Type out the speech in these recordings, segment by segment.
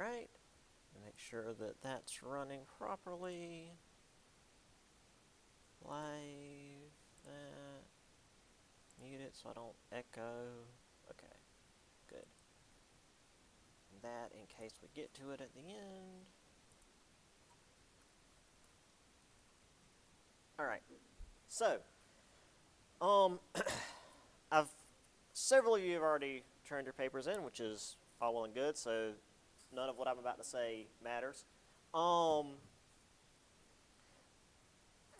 right. Make sure that that's running properly. Live that. Mute it so I don't echo. Okay, good. And that in case we get to it at the end. All right. So, I've several of you have already turned your papers in, which is all well and good. So, none of what I'm about to say matters. For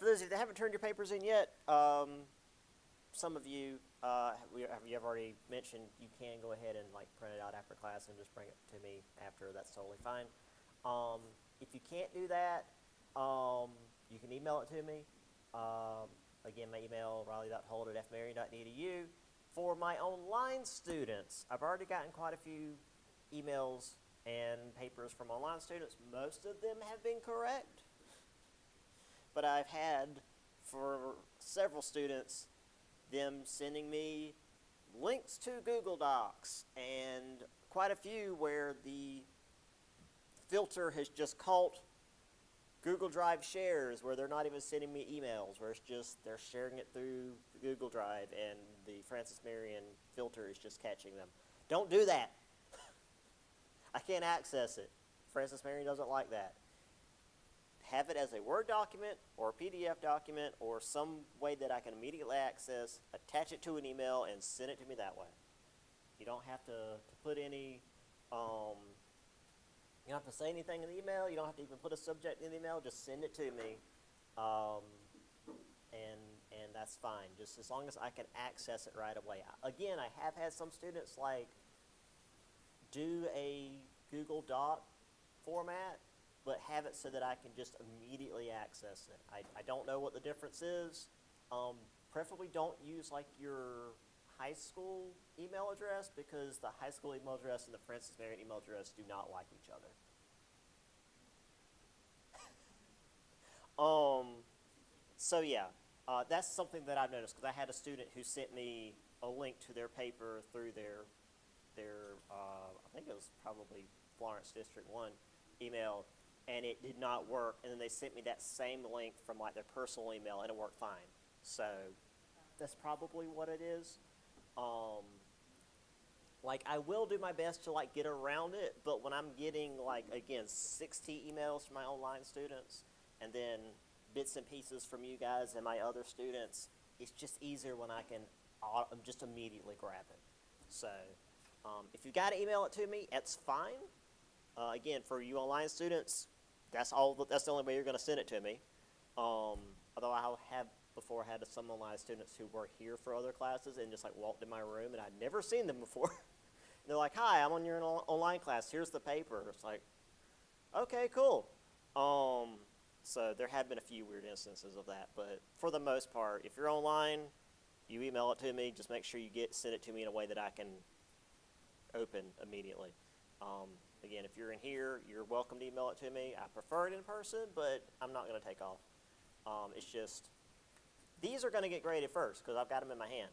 those of you that haven't turned your papers in yet, some of you have already mentioned you can go ahead and print it out after class and just bring it to me after. That's totally fine. If you can't do that, you can email it to me. Again, my email, riley.holt@fmarion.edu. For my online students, I've already gotten quite a few emails and papers from online students. Most of them have been correct, but I've had, for several students, them sending me links to Google Docs, and quite a few where the filter has just caught Google Drive shares, where they're not even sending me emails, where it's just they're sharing it through Google Drive, and the Francis Marion filter is just catching them. Don't do that. I can't access it. Francis Marion doesn't like that. Have it as a Word document or a PDF document or some way that I can immediately access, attach it to an email, and send it to me that way. You don't have to put any, you don't have to say anything in the email. You don't have to even put a subject in the email. Just send it to me, and that's fine. Just as long as I can access it right away. Again, I have had some students do a Google Doc format, but have it so that I can just immediately access it. I don't know what the difference is. Preferably don't use your high school email address, because the high school email address and the Francis Marion email address do not like each other. So yeah, that's something that I've noticed, because I had a student who sent me a link to their paper through their I think it was probably Florence District 1 email, and it did not work, and then they sent me that same link from their personal email, and it worked fine. So that's probably what it is. I will do my best to get around it, but when I'm getting again 60 emails from my online students, and then bits and pieces from you guys and my other students, it's just easier when I can just immediately grab it. So if you got to email it to me, that's fine. Again, for you online students, that's the only way you're going to send it to me. Although I have before had some online students who were here for other classes and just walked in my room, and I'd never seen them before. They're like, "Hi, I'm on your online class. Here's the paper." It's like, okay, cool. So there have been a few weird instances of that, but for the most part, if you're online, you email it to me. Just make sure you send it to me in a way that I can open immediately. Again, if you're in here, you're welcome to email it to me. I prefer it in person, but I'm not going to take off. It's just, these are going to get graded first because I've got them in my hand.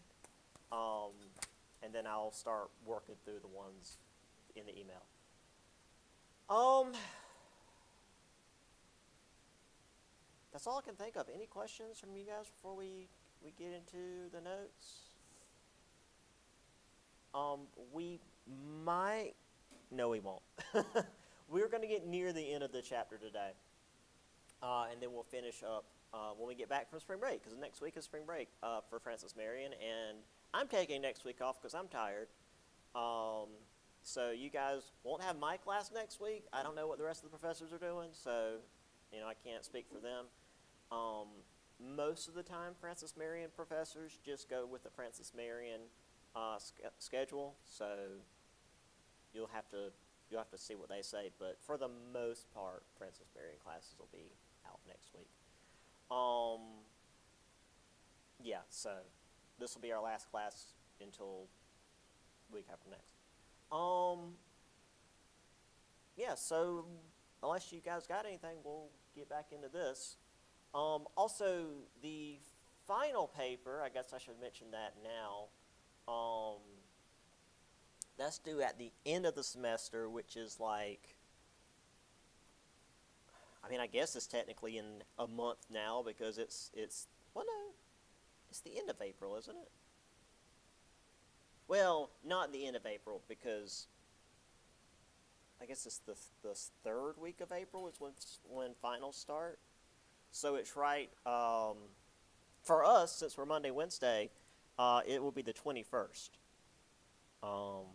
And then I'll start working through the ones in the email. That's all I can think of. Any questions from you guys before we get into the notes? We might, no we won't. We're going to get near the end of the chapter today. And then we'll finish up when we get back from spring break, because next week is spring break for Francis Marion, and I'm taking next week off because I'm tired. So you guys won't have my class next week. I don't know what the rest of the professors are doing, so I can't speak for them. Most of the time, Francis Marion professors just go with the Francis Marion schedule, so you'll have to see what they say. But for the most part, Francis Marion classes will be out next week. Yeah, so this will be our last class until week after next. Yeah, so unless you guys got anything, we'll get back into this. Also, the final paper, I guess I should mention that now, that's due at the end of the semester, which is I mean, I guess it's technically in a month now because well, no, it's the end of April, isn't it? Well, not the end of April because I guess it's the third week of April is when finals start. So it's right for us since we're Monday, Wednesday. It will be the 21st. Um,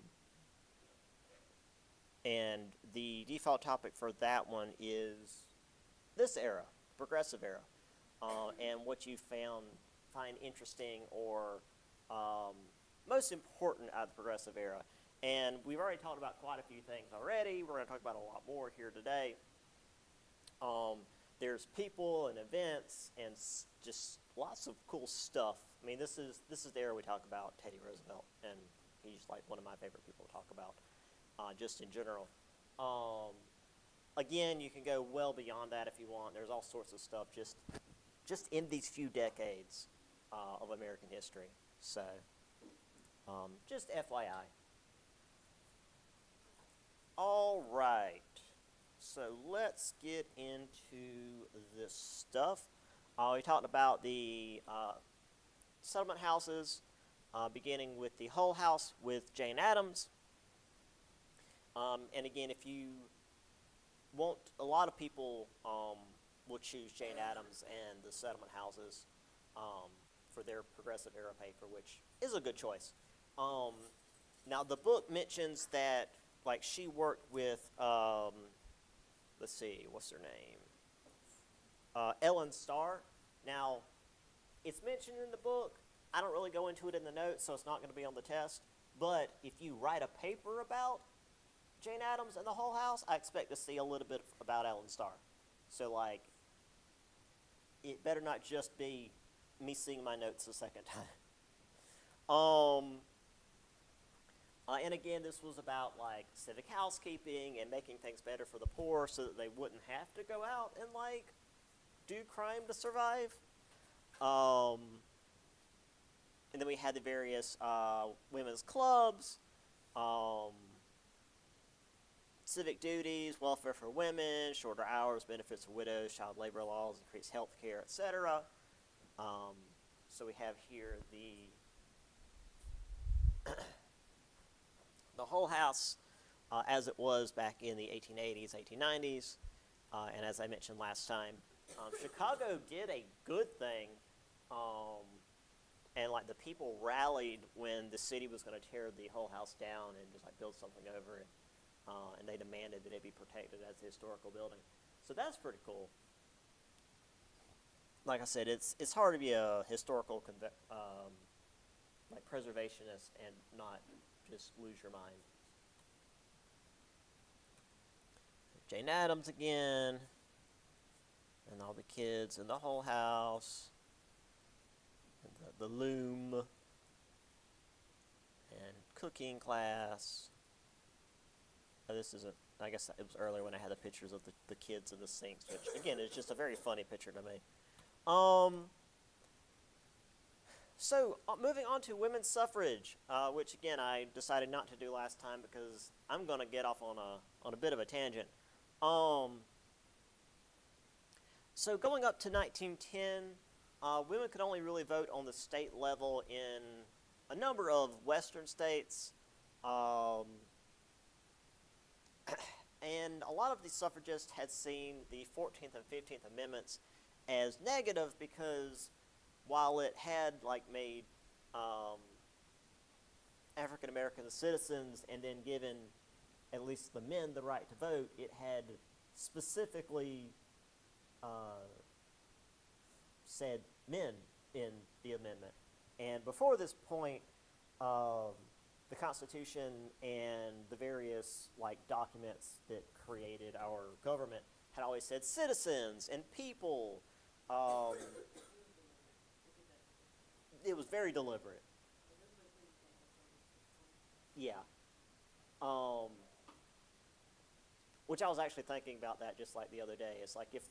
and the default topic for that one is this era, progressive era, and what you find interesting or most important out of the progressive era. And we've already talked about quite a few things already. We're going to talk about a lot more here today. There's people and events and just lots of cool stuff. I mean, this is the era we talk about Teddy Roosevelt, and he's like one of my favorite people to talk about, just in general. Again, you can go well beyond that if you want. There's all sorts of stuff just in these few decades of American history. So, just FYI. All right. So let's get into this stuff. We talked about the settlement houses, beginning with the Hull House with Jane Addams. And again, if you want, a lot of people will choose Jane Addams and the settlement houses for their progressive era paper, which is a good choice. Now, the book mentions that, like, she worked with, let's see, what's her name? Ellen Starr. Now, it's mentioned in the book. I don't really go into it in the notes, so it's not going to be on the test. But if you write a paper about Jane Addams and the Hull House, I expect to see a little bit about Ellen Starr. So, like, it better not just be me seeing my notes a second time. And again, this was about, like, civic housekeeping and making things better for the poor so that they wouldn't have to go out and, like, do crime to survive. And then we had the various women's clubs, civic duties, welfare for women, shorter hours, benefits for widows, child labor laws, increased health care, etc. So we have here the Hull House as it was back in the 1880s, 1890s, and as I mentioned last time, Chicago did a good thing, and like the people rallied when the city was going to tear the Hull House down and just like build something over it, and they demanded that it be protected as a historical building. So that's pretty cool. Like I said, it's hard to be a historical like preservationist and not just lose your mind. Jane Addams again, and all the kids in the Hull House, and the loom, and cooking class. This is I guess it was earlier when I had the pictures of the kids in the sinks, which again is just a very funny picture to me. So moving on to women's suffrage, which again I decided not to do last time because I'm going to get off on a bit of a tangent. So going up to 1910, women could only really vote on the state level in a number of western states, and a lot of the suffragists had seen the 14th and 15th Amendments as negative because while it had like made African American citizens and then given at least the men the right to vote, it had specifically said men in the amendment. And before this point, the Constitution and the various like documents that created our government had always said citizens and people. It was very deliberate. Yeah. Which I was actually thinking about that just like the other day. It's like if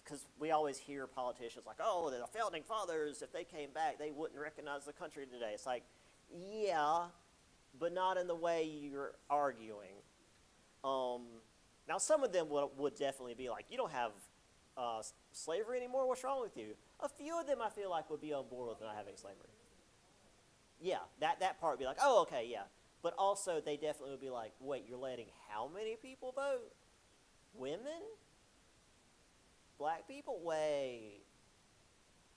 because we always hear politicians like, oh, the founding fathers, if they came back, they wouldn't recognize the country today. It's like, yeah, but not in the way you're arguing. Now, some of them would definitely be like, you don't have slavery anymore? What's wrong with you? A few of them, I feel like, would be on board with not having slavery. Yeah, that part would be like, oh, okay, yeah. But also, they definitely would be like, wait, you're letting how many people vote? Women? Black people? Wait.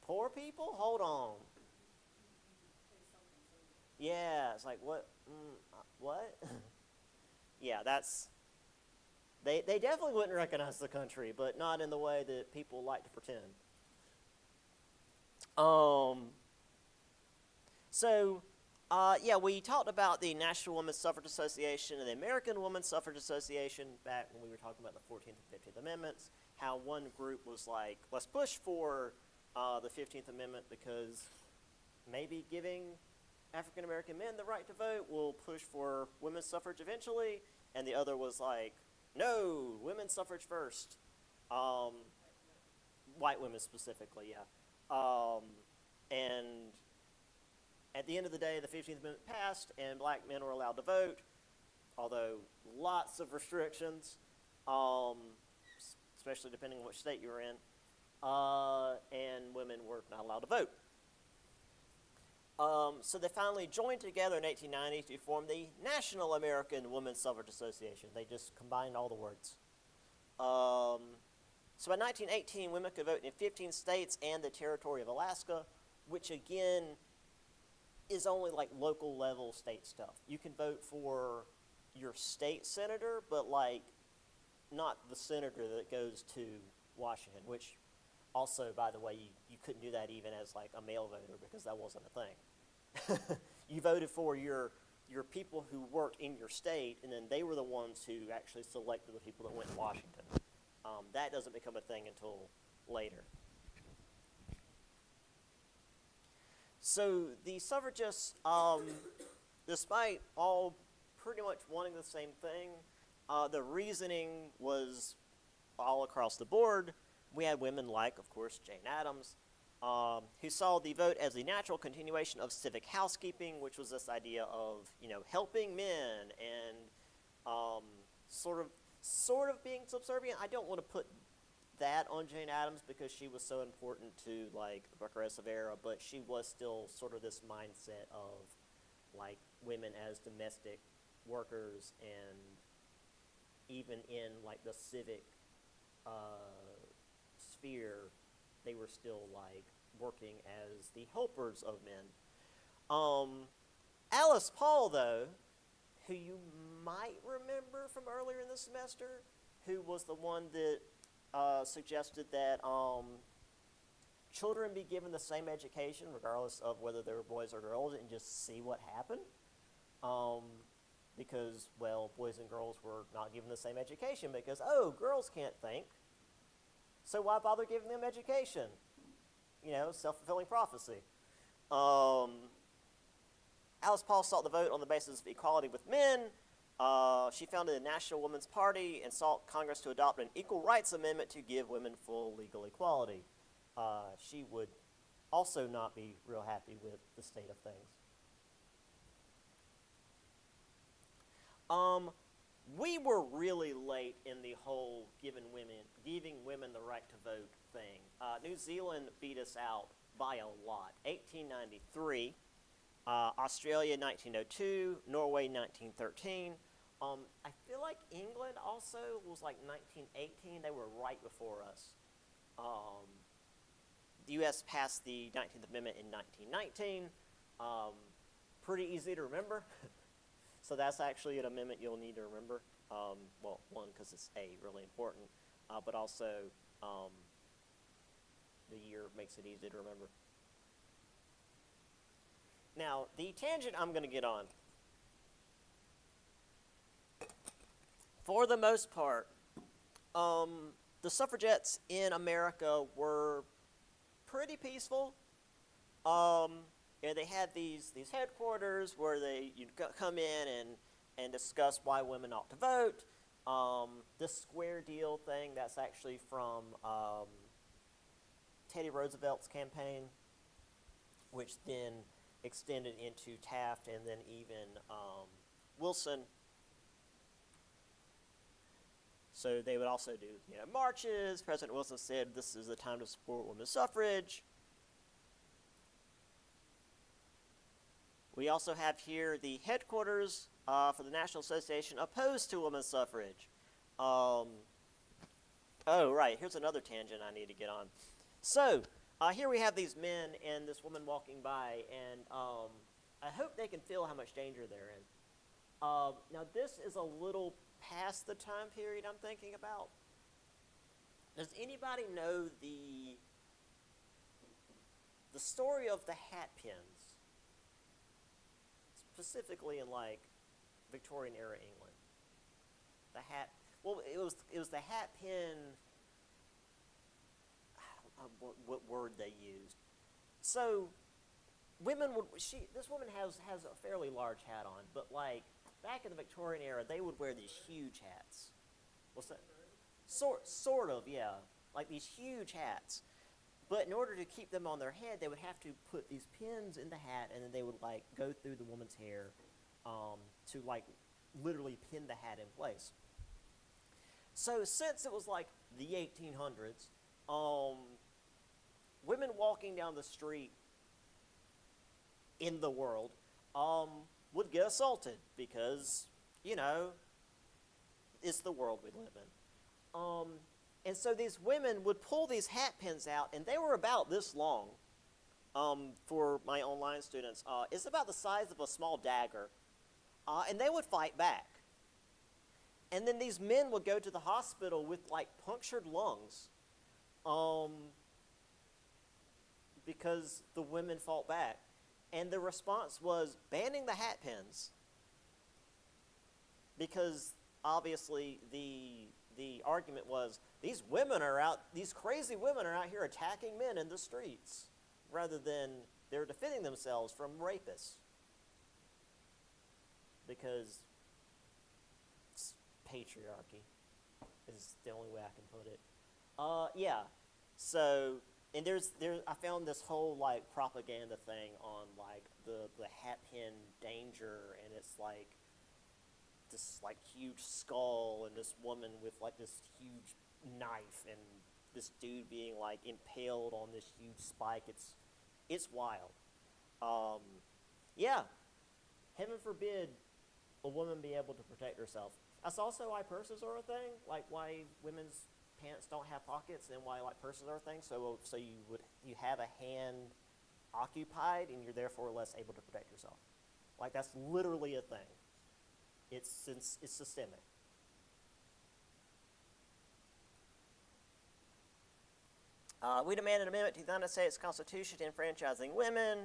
Poor people? Hold on. Yeah, it's like, what? What? Yeah, that's... They definitely wouldn't recognize the country, but not in the way that people like to pretend. Yeah, we talked about the National Women's Suffrage Association and the American Women's Suffrage Association back when we were talking about the 14th and 15th Amendments, how one group was like, let's push for the 15th Amendment because maybe giving African American men the right to vote will push for women's suffrage eventually, and the other was like, no, women's suffrage first. White women specifically, yeah. And at the end of the day, the 15th Amendment passed, and black men were allowed to vote, although lots of restrictions, especially depending on which state you were in, and women were not allowed to vote. So they finally joined together in 1890 to form the National American Women's Suffrage Association. They just combined all the words. So by 1918, women could vote in 15 states and the territory of Alaska, which again is only like local level state stuff. You can vote for your state senator, but like not the senator that goes to Washington, which also, by the way, you couldn't do that even as like a male voter because that wasn't a thing. You voted for your people who worked in your state, and then they were the ones who actually selected the people that went to Washington. That doesn't become a thing until later. So the suffragists, despite all pretty much wanting the same thing, the reasoning was all across the board. We had women like, of course, Jane Addams, who saw the vote as the natural continuation of civic housekeeping, which was this idea of, helping men and sort of being subservient. I don't want to put that on Jane Addams because she was so important to like the Progressive era, but she was still sort of this mindset of like women as domestic workers, and even in like the civic sphere, they were still like working as the helpers of men. Alice Paul, though, who you might remember from earlier in the semester, who was the one that suggested that children be given the same education regardless of whether they were boys or girls and just see what happened. Because, well, boys and girls were not given the same education because, girls can't think. So why bother giving them education? Self-fulfilling prophecy. Alice Paul sought the vote on the basis of equality with men. She founded the National Women's Party and sought Congress to adopt an Equal Rights Amendment to give women full legal equality. She would also not be real happy with the state of things. We were really late in the whole giving women the right to vote thing. New Zealand beat us out by a lot. 1893, Australia 1902, Norway 1913. I feel like England also was like 1918. They were right before us. The U.S. passed the 19th Amendment in 1919. Pretty easy to remember. So that's actually an amendment you'll need to remember. Well, one, because it's really important, but also the year makes it easy to remember. Now, the tangent I'm going to get on, for the most part, the suffragettes in America were pretty peaceful. They had these headquarters where you'd come in and discuss why women ought to vote. This square deal thing, that's actually from Teddy Roosevelt's campaign, which then extended into Taft and then even Wilson. So they would also do, marches. President Wilson said this is the time to support women's suffrage. We also have here the headquarters for the National Association opposed to women's suffrage. Oh, right, here's another tangent I need to get on. So, here we have these men and this woman walking by, and I hope they can feel how much danger they're in. Now, this is a little past the time period I'm thinking about. Does anybody know the story of the hat pins? Specifically in, like, Victorian-era England. The hat... Well, it was the hat pin... I don't know what word they used. So, women would... This woman has a fairly large hat on, but, like, back in the Victorian era, they would wear these huge hats. What's that? Sort of, yeah. Like these huge hats. But in order to keep them on their head, they would have to put these pins in the hat, and then they would, like, go through the woman's hair to, like, literally pin the hat in place. So since it was, like, the 1800s, women walking down the street in the world would get assaulted because, it's the world we live in. And so these women would pull these hat pins out, and they were about this long. For my online students, it's about the size of a small dagger, and they would fight back. And then these men would go to the hospital with, like, punctured lungs, because the women fought back. And the response was banning the hat pins, because obviously the argument was these crazy women are out here attacking men in the streets, rather than they're defending themselves from rapists, because it's patriarchy is the only way I can put it. Yeah. So, and I found this whole, like, propaganda thing on, like, the hat pin danger, and it's like this, like, huge skull and this woman with, like, this huge knife and this dude being, like, impaled on this huge spike. It's wild. Yeah. Heaven forbid a woman be able to protect herself. That's also why purses are a thing, like why women's pants don't have pockets and why, like, purses are a thing. So you have a hand occupied and you're therefore less able to protect yourself. Like, that's literally a thing. It's systemic. We demand an amendment to the United States Constitution enfranchising women.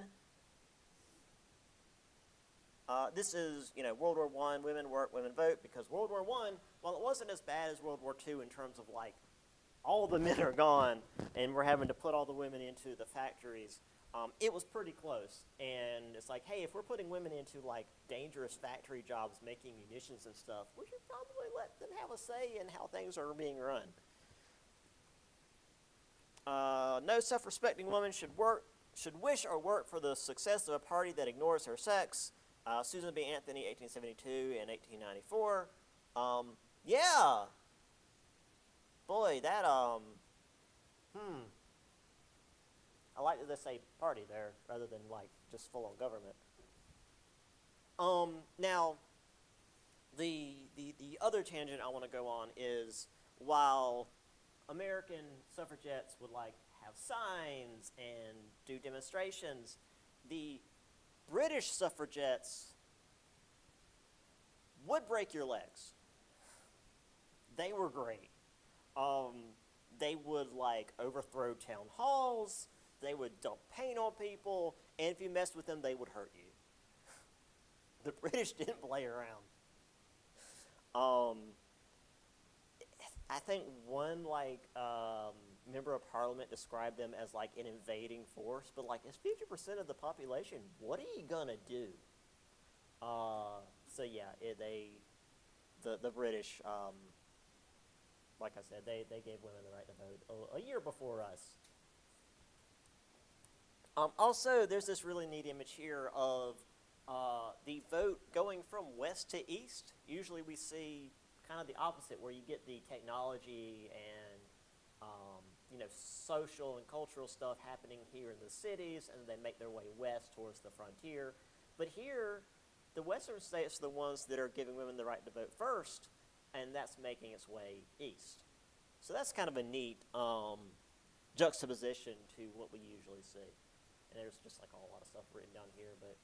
This is, World War I, women work, women vote, because World War I, while it wasn't as bad as World War II in terms of, like, all the men are gone and we're having to put all the women into the factories, it was pretty close. And it's like, hey, if we're putting women into, like, dangerous factory jobs making munitions and stuff, we should probably let them have a say in how things are being run. No self-respecting woman should wish or work for the success of a party that ignores her sex. Susan B. Anthony, 1872 and 1894. Yeah. Boy, that, I like that they say party there rather than, like, just full-on government. Now, the other tangent I want to go on is, while American suffragettes would, like, have signs and do demonstrations, the British suffragettes would break your legs. They were great. They would, like, overthrow town halls. They would dump paint on people. And if you messed with them, they would hurt you. The British didn't play around. I think one, like, member of parliament described them as, like, an invading force, but, like, it's 50% of the population. What are you gonna do? So yeah, the British, like I said, they gave women the right to vote a year before us. Also, there's this really neat image here of the vote going from west to east. Usually we see kind of the opposite, where you get the technology and social and cultural stuff happening here in the cities, and they make their way west towards the frontier. But here, the western states are the ones that are giving women the right to vote first, and that's making its way east. So that's kind of a neat juxtaposition to what we usually see. And there's just like a whole lot of stuff written down here, but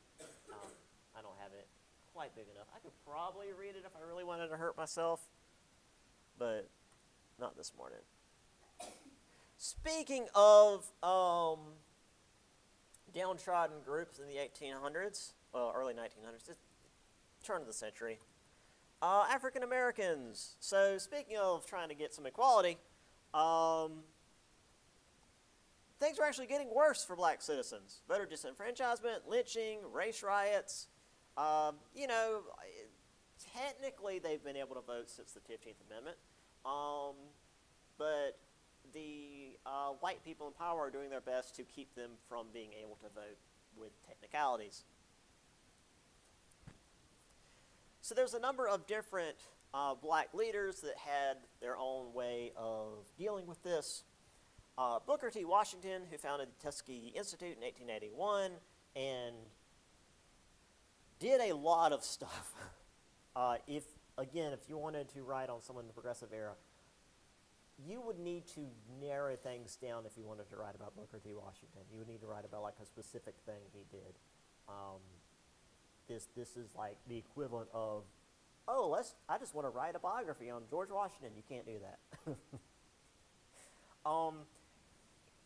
I don't have it quite big enough. I could probably read it if I really wanted to hurt myself, but not this morning. Speaking of downtrodden groups in the 1800s, well, early 1900s, turn of the century, African Americans. So speaking of trying to get some equality, things were actually getting worse for black citizens. Voter disenfranchisement, lynching, race riots. Technically they've been able to vote since the 15th Amendment, but the white people in power are doing their best to keep them from being able to vote with technicalities. So there's a number of different black leaders that had their own way of dealing with this. Booker T. Washington, who founded the Tuskegee Institute in 1881 and did a lot of stuff. If you wanted to write on someone in the progressive era, you would need to narrow things down if you wanted to write about Booker T. Washington. You would need to write about like a specific thing he did. This is like the equivalent of, I just want to write a biography on George Washington. You can't do that.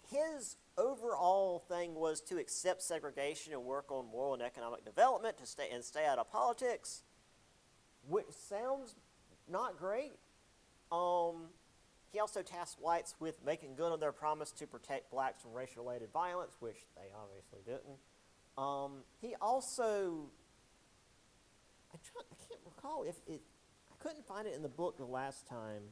His overall thing was to accept segregation and work on moral and economic development to stay out of politics, which sounds not great. He also tasked whites with making good on their promise to protect blacks from racial-related violence, which they obviously didn't. He also, I can't recall if it, I couldn't find it in the book the last time.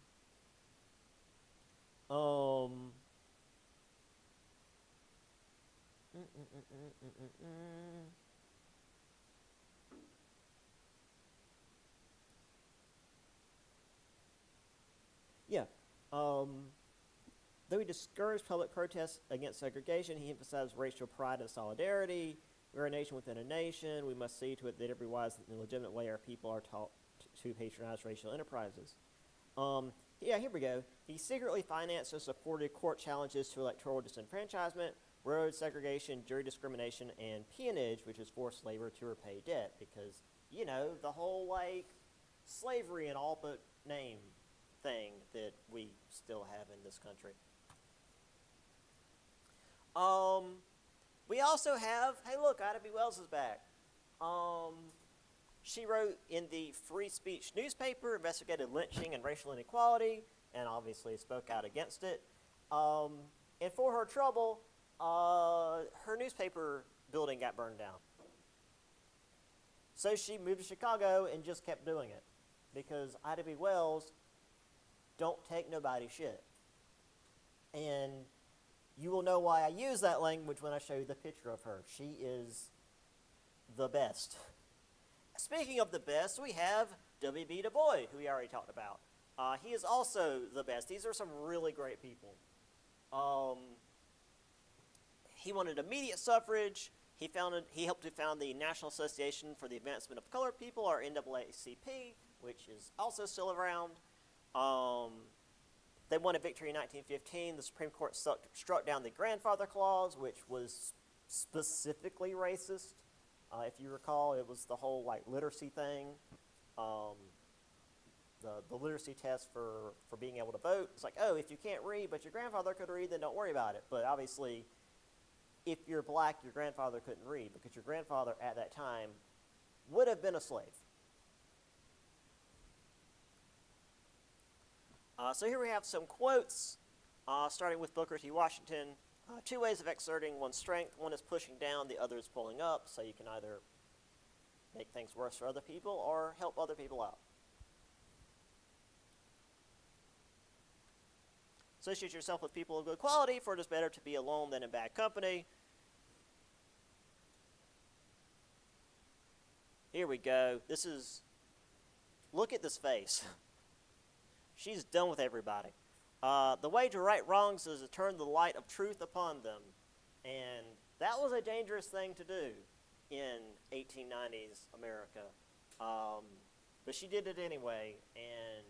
Yeah. Though he discouraged public protests against segregation, he emphasized racial pride and solidarity. We're a nation within a nation. We must see to it that every wise and legitimate way our people are taught to patronize racial enterprises. Here we go. He secretly financed and supported court challenges to electoral disenfranchisement, road segregation, jury discrimination, and peonage, which is forced labor to repay debt, because, the whole, slavery in all but name thing that we still have in this country. We also have, hey look, Ida B. Wells is back. She wrote in the Free Speech newspaper, investigated lynching and racial inequality, and obviously spoke out against it. And for her trouble, her newspaper building got burned down. So she moved to Chicago and just kept doing it, because Ida B. Wells don't take nobody's shit. And you will know why I use that language when I show you the picture of her. She is the best. Speaking of the best, we have W.B. Du Bois, who we already talked about. He is also the best. These are some really great people. He wanted immediate suffrage. He helped to found the National Association for the Advancement of Colored People, or NAACP, which is also still around. They won a victory in 1915. The Supreme Court struck down the grandfather clause, which was specifically racist. If you recall, it was the whole literacy thing. The literacy test for being able to vote. It's like, if you can't read but your grandfather could read, then don't worry about it. But obviously, if you're black, your grandfather couldn't read, because your grandfather at that time would have been a slave. So here we have some quotes, starting with Booker T. Washington. Two ways of exerting one's strength. One is pushing down, the other is pulling up, so you can either make things worse for other people or help other people out. Associate yourself with people of good quality, for it is better to be alone than in bad company. Here we go. Look at this face. She's done with everybody. The way to right wrongs is to turn the light of truth upon them. And that was a dangerous thing to do in 1890s America. But she did it anyway, and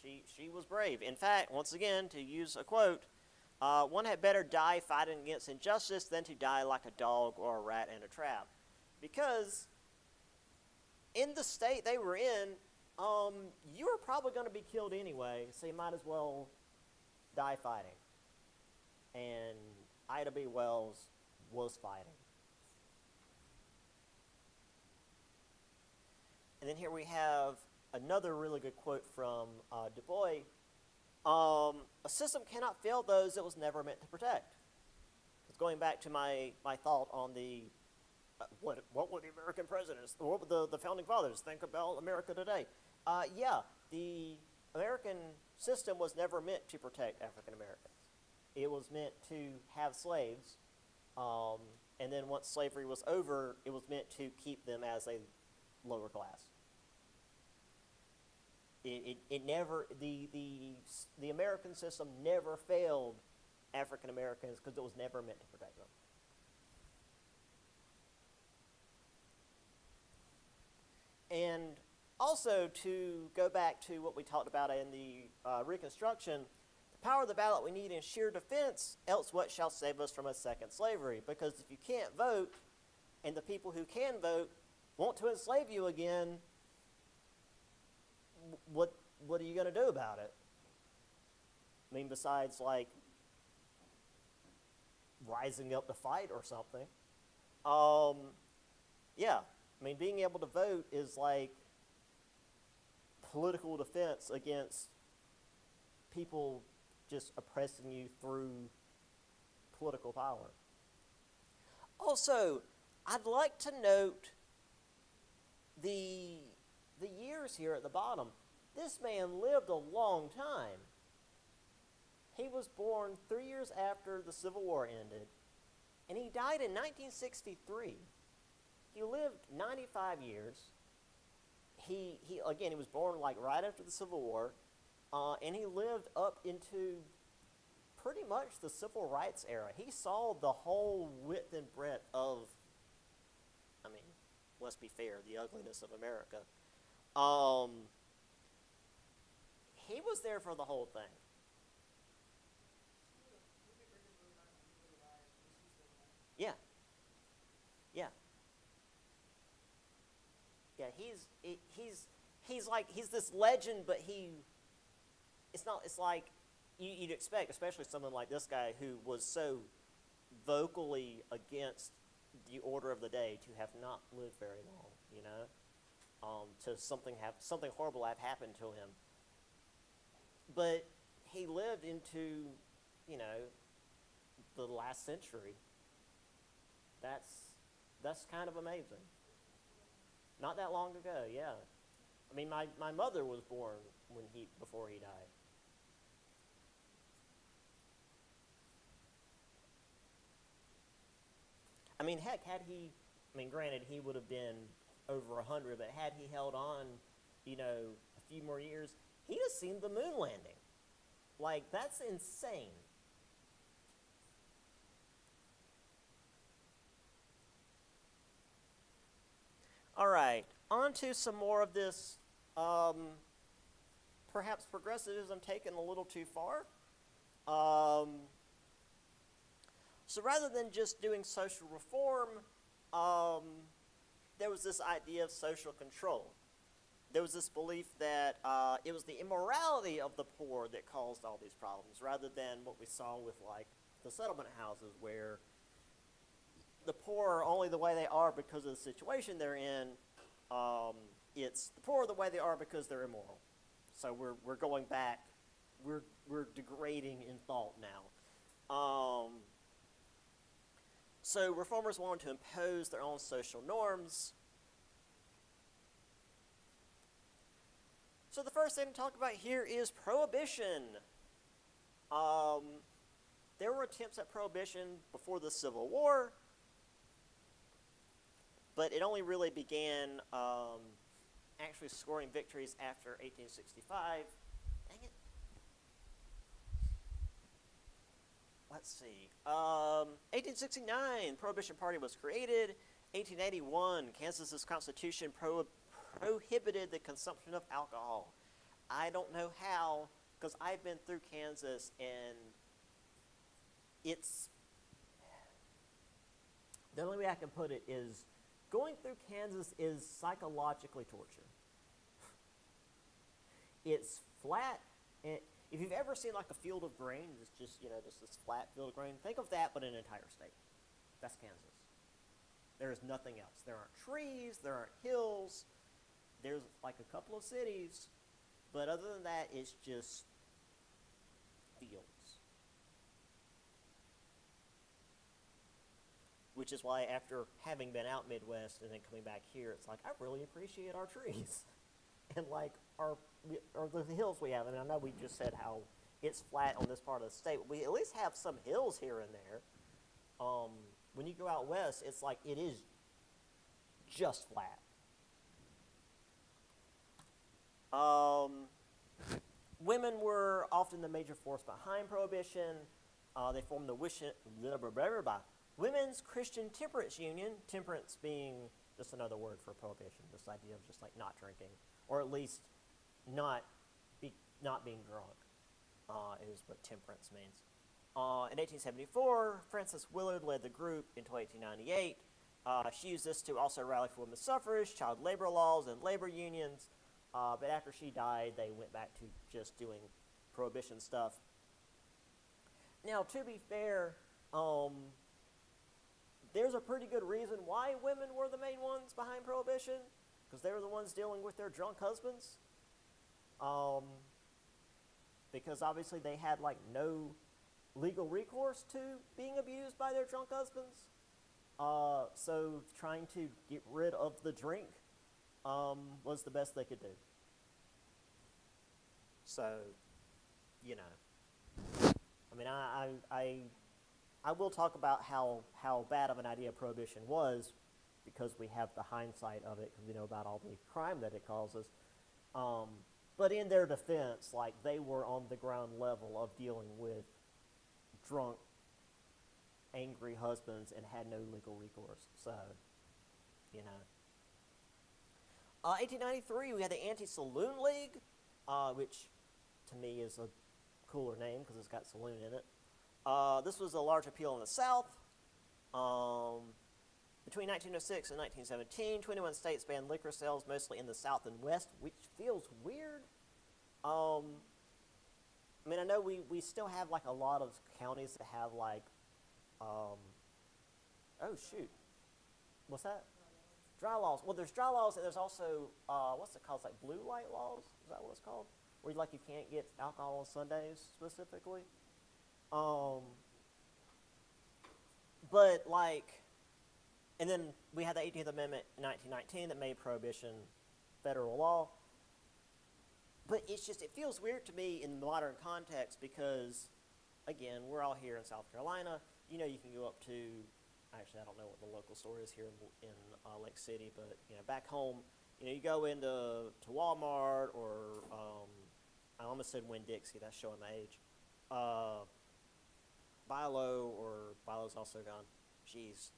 she was brave. In fact, once again, to use a quote, one had better die fighting against injustice than to die like a dog or a rat in a trap. Because in the state they were in, you were probably going to be killed anyway, so you might as well die fighting. And Ida B. Wells was fighting. And then here we have another really good quote from Du Bois. A system cannot fail those it was never meant to protect. It's going back to my thought on the what would the American presidents, what would the founding fathers think about America today? Yeah, the American system was never meant to protect African Americans. It was meant to have slaves, and then once slavery was over, it was meant to keep them as a lower class. It never, the American system never failed African Americans because it was never meant to protect them. And also, to go back to what we talked about in the Reconstruction, the power of the ballot we need in sheer defense, else what shall save us from a second slavery? Because if you can't vote, and the people who can vote want to enslave you again, what are you going to do about it? I mean, besides, like, rising up to fight or something. Yeah, I mean, being able to vote is like political defense against people just oppressing you through political power. Also, I'd like to note the years here at the bottom. This man lived a long time. He was born 3 years after the Civil War ended, and he died in 1963. He lived 95 years. He was born like right after the Civil War, and he lived up into pretty much the civil rights era. He saw the whole width and breadth of, I mean, let's be fair, the ugliness of America. He was there for the whole thing. Yeah. Yeah. Yeah, he's this legend, but it's like you'd expect, especially someone like this guy who was so vocally against the order of the day, to have not lived very long, you know, to something horrible have happened to him. But he lived into, you know, the last century. That's kind of amazing. Not that long ago, yeah. I mean, my mother was born before he died. I mean, heck, granted, he would have been over 100, but had he held on, you know, a few more years, he'd have seen the moon landing. Like, that's insane. All right, on to some more of this, perhaps progressivism taken a little too far. So rather than just doing social reform, there was this idea of social control. There was this belief that it was the immorality of the poor that caused all these problems, rather than what we saw with, like, the settlement houses, where the poor are only the way they are because of the situation they're in. It's the poor are the way they are because they're immoral. So we're going back. We're degrading in thought now. So reformers wanted to impose their own social norms. So the first thing to talk about here is prohibition. There were attempts at prohibition before the Civil War, but it only really began actually scoring victories after 1865. Dang it. Let's see. 1869, Prohibition Party was created. 1881, Kansas's Constitution prohibited the consumption of alcohol. I don't know how, because I've been through Kansas, and it's... The only way I can put it is, going through Kansas is psychologically torture. It's flat, and if you've ever seen like a field of grain, it's just, just this flat field of grain, think of that but an entire state. That's Kansas. There is nothing else. There aren't trees, there aren't hills, there's like a couple of cities, but other than that, it's just fields. Which is why after having been out Midwest and then coming back here, it's like, I really appreciate our trees. And like our the hills we have. I mean, I know we just said how it's flat on this part of the state. We at least have some hills here and there. When you go out west, it's like it is just flat. Women were often the major force behind Prohibition. They formed the Women's Christian Temperance Union, temperance being just another word for prohibition, this idea of just like not drinking, or at least not being drunk, is what temperance means. In 1874, Frances Willard led the group until 1898. She used this to also rally for women's suffrage, child labor laws, and labor unions. But after she died, they went back to just doing prohibition stuff. Now, to be fair, there's a pretty good reason why women were the main ones behind Prohibition, because they were the ones dealing with their drunk husbands. Because obviously they had like no legal recourse to being abused by their drunk husbands. So trying to get rid of the drink was the best they could do. So, I mean, I will talk about how bad of an idea Prohibition was, because we have the hindsight of it, because we know about all the crime that it causes. But in their defense, like, they were on the ground level of dealing with drunk, angry husbands and had no legal recourse. So, 1893, we had the Anti-Saloon League, which to me is a cooler name because it's got saloon in it. This was a large appeal in the South. Between 1906 and 1917, 21 states banned liquor sales, mostly in the South and West, which feels weird. I mean, I know we still have, like, a lot of counties that have, like, oh, shoot. What's that? Dry laws. Well, there's dry laws, and there's also, what's it called? It's like blue light laws? Is that what it's called? Where, like, you can't get alcohol on Sundays, specifically. But, like, and then we had the 18th Amendment in 1919 that made Prohibition federal law. But it's just, it feels weird to me in modern context because, again, we're all here in South Carolina. You can go up to, actually, I don't know what the local store is here in Lake City, but, back home, you go into Walmart or, I almost said Winn-Dixie, that's showing my age. Bi-Lo, or Bi-Lo's also gone. Jeez.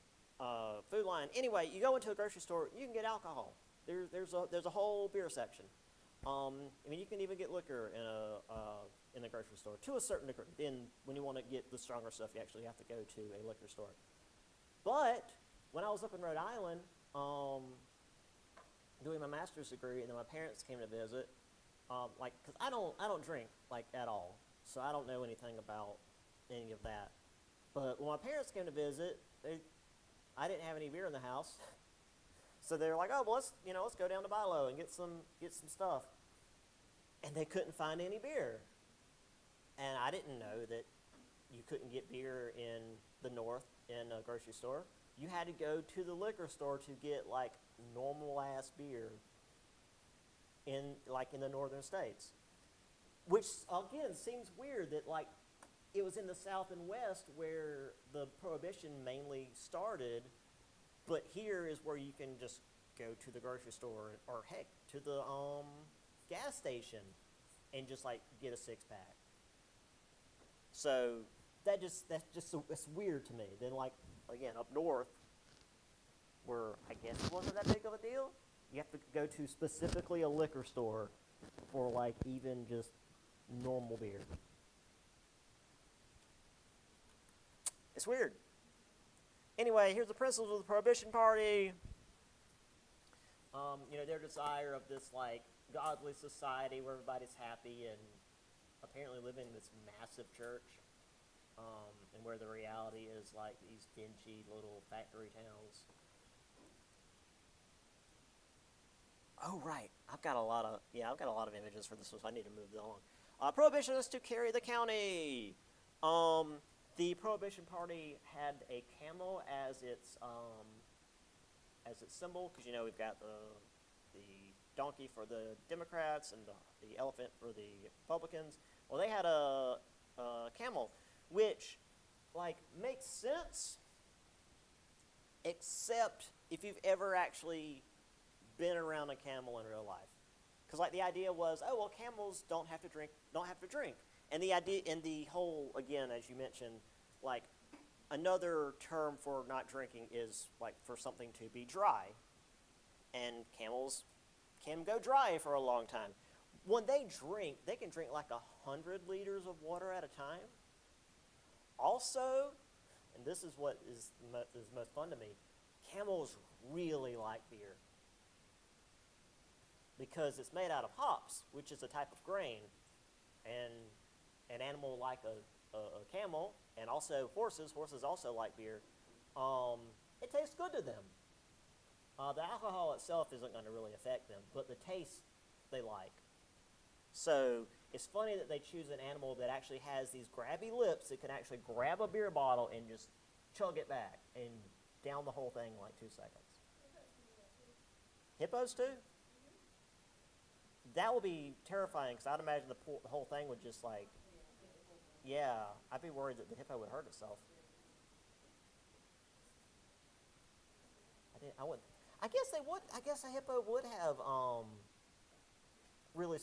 Food Line. Anyway, you go into a grocery store, you can get alcohol. There's a whole beer section. I mean, you can even get liquor in a grocery store to a certain degree. Then, when you want to get the stronger stuff, you actually have to go to a liquor store. But when I was up in Rhode Island, doing my master's degree, and then my parents came to visit, because I don't drink like at all, so I don't know anything about any of that. But when my parents came to visit, I didn't have any beer in the house. So they were like, oh, well, let's go down to Bi-Lo and get some stuff. And they couldn't find any beer. And I didn't know that you couldn't get beer in the north in a grocery store. You had to go to the liquor store to get, like, normal-ass beer in the northern states. Which, again, seems weird that, like, it was in the South and West where the Prohibition mainly started, but here is where you can just go to the grocery store or heck to the gas station and just like get a 6-pack. So that's it's weird to me. Then like again up north, where I guess it wasn't that big of a deal, you have to go to specifically a liquor store for like even just normal beer. It's weird. Anyway, here's the principles of the Prohibition Party. Their desire of this like godly society where everybody's happy and apparently living in this massive church, and where the reality is like these dingy little factory towns. Oh right, I've got a lot of images for this one, so I need to move along. Prohibitionists to carry the county. The Prohibition Party had a camel as its symbol, because we've got the donkey for the Democrats and the elephant for the Republicans. Well, they had a camel, which like makes sense, except if you've ever actually been around a camel in real life, because like the idea was, oh well, camels don't have to drink, and the idea and the whole, again, as you mentioned, like another term for not drinking is like for something to be dry, and camels can go dry for a long time. When they drink, they can drink like 100 liters of water at a time. Also, and this is what is most fun to me, camels really like beer, because it's made out of hops, which is a type of grain, and an animal like a camel, and also horses also like beer, it tastes good to them. The alcohol itself isn't going to really affect them, but the taste they like. So it's funny that they choose an animal that actually has these grabby lips that can actually grab a beer bottle and just chug it back and down the whole thing in like 2 seconds. Hippos too? That would be terrifying, because I'd imagine the whole thing would just like, yeah, I'd be worried that the hippo would hurt itself. I guess they would. I guess a hippo would have really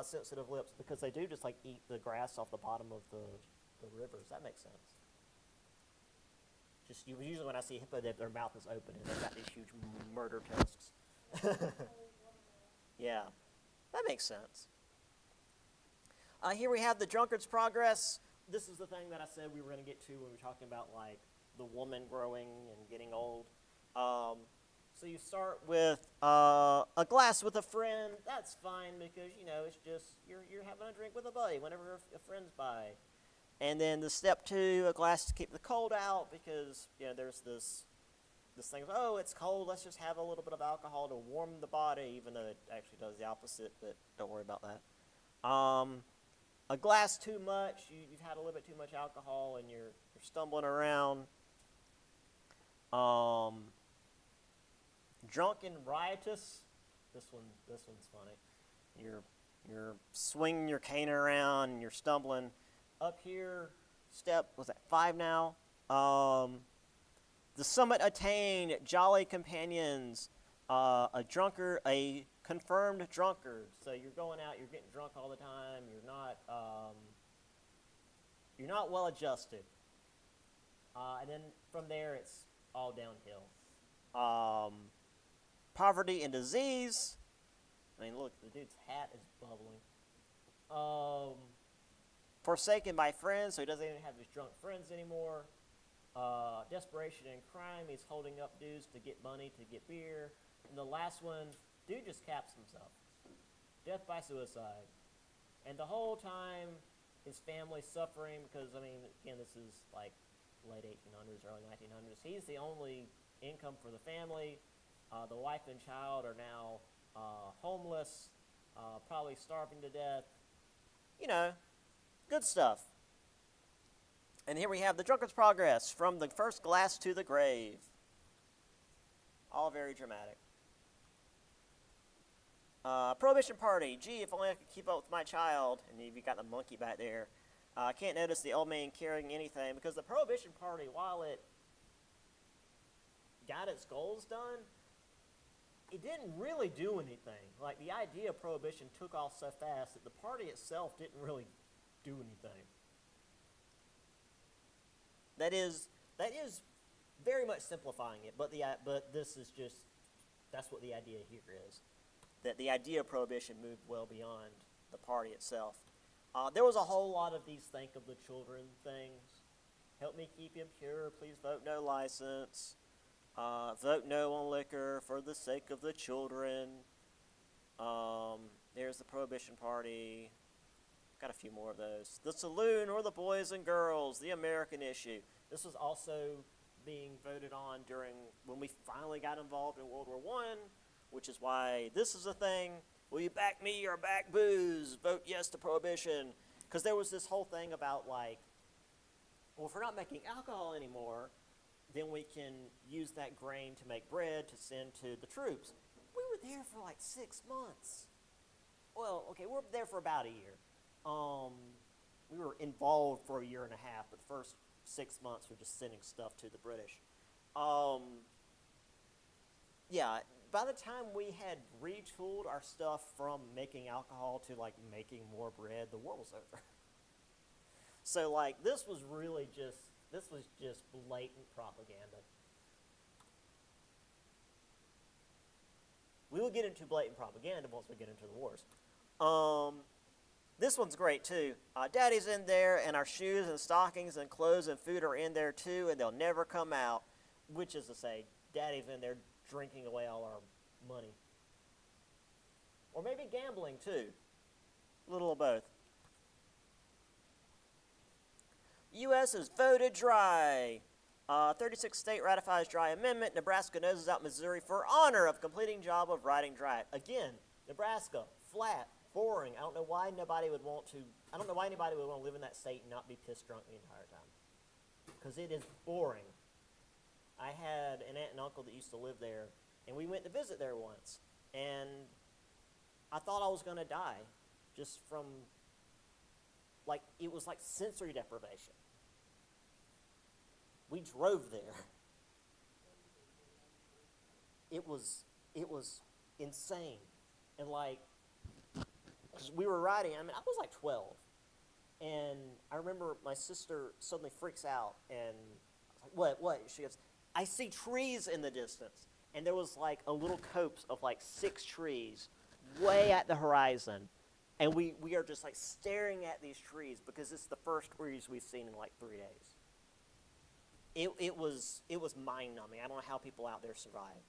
sensitive lips, because they do just like eat the grass off the bottom of the rivers. That makes sense. Just usually when I see a hippo, their mouth is open and they've got these huge murder tusks. Yeah, that makes sense. Here we have the drunkard's progress. This is the thing that I said we were going to get to when we were talking about like the woman growing and getting old. So you start with a glass with a friend. That's fine, because it's just you're having a drink with a buddy whenever a friend's by. And then the step 2, a glass to keep the cold out, because there's this thing of, oh, it's cold, let's just have a little bit of alcohol to warm the body, even though it actually does the opposite, but don't worry about that. A glass too much, you've had a little bit too much alcohol and you're stumbling around. Drunk and riotous. This one's funny. You're swinging your cane around and you're stumbling. Up here, step, was that 5 now? The summit attained, jolly companions, a confirmed drunkard. So you're going out, you're getting drunk all the time. You're not well adjusted. And then from there, it's all downhill. Poverty and disease. I mean, look, the dude's hat is bubbling. Forsaken by friends, so he doesn't even have his drunk friends anymore. Desperation and crime, he's holding up dudes to get money, to get beer. And the last one, dude just caps himself. Death by suicide. And the whole time, his family's suffering, because, I mean, again, this is like late 1800s, early 1900s. He's the only income for the family. The wife and child are now homeless, probably starving to death. Good stuff. And here we have the drunkard's progress, from the first glass to the grave. All very dramatic. Prohibition party. Gee, if only I could keep up with my child. And you've got the monkey back there. I can't notice the old man carrying anything, because the Prohibition party, while it got its goals done, it didn't really do anything. Like, the idea of prohibition took off so fast that the party itself didn't really do anything. That is very much simplifying it, but this is just, that's what the idea here is. That the idea of prohibition moved well beyond the party itself. There was a whole lot of these think of the children things. Help me keep him pure, please vote no license. Vote no on liquor for the sake of the children. There's the Prohibition Party. Got a few more of those. The saloon or the boys and girls, the American issue. This was also being voted on during when we finally got involved in World War I, which is why this is a thing. Will you back me or back booze? Vote yes to prohibition. Because there was this whole thing about like, well, if we're not making alcohol anymore, then we can use that grain to make bread to send to the troops. We were there for like 6 months. Well, okay, we were there for about a year. We were involved for a year and a half, but the first 6 months we were just sending stuff to the British. Yeah, by the time we had retooled our stuff from making alcohol to like making more bread, the war was over. So like this was just blatant propaganda. We will get into blatant propaganda once we get into the wars. This one's great too. Daddy's in there, and our shoes and stockings and clothes and food are in there too, and they'll never come out. Which is to say, Daddy's in there drinking away all our money. Or maybe gambling too. A little of both. U.S. has voted dry. 36th state ratifies dry amendment. Nebraska noses out Missouri for honor of completing job of riding dry. Again, Nebraska, flat, boring. I don't know why anybody would want to live in that state and not be pissed drunk the entire time. Because it is boring. I had an aunt and uncle that used to live there, and we went to visit there once. And I thought I was going to die just from, like, it was like sensory deprivation. We drove there. It was insane. And like, because we were riding, I was like 12. And I remember my sister suddenly freaks out and I was like, what? She goes, I see trees in the distance. And there was like a little copse of like 6 trees way at the horizon. And we are just like staring at these trees because it's the first trees we've seen in like 3 days. It was mind-numbing. I don't know how people out there survive.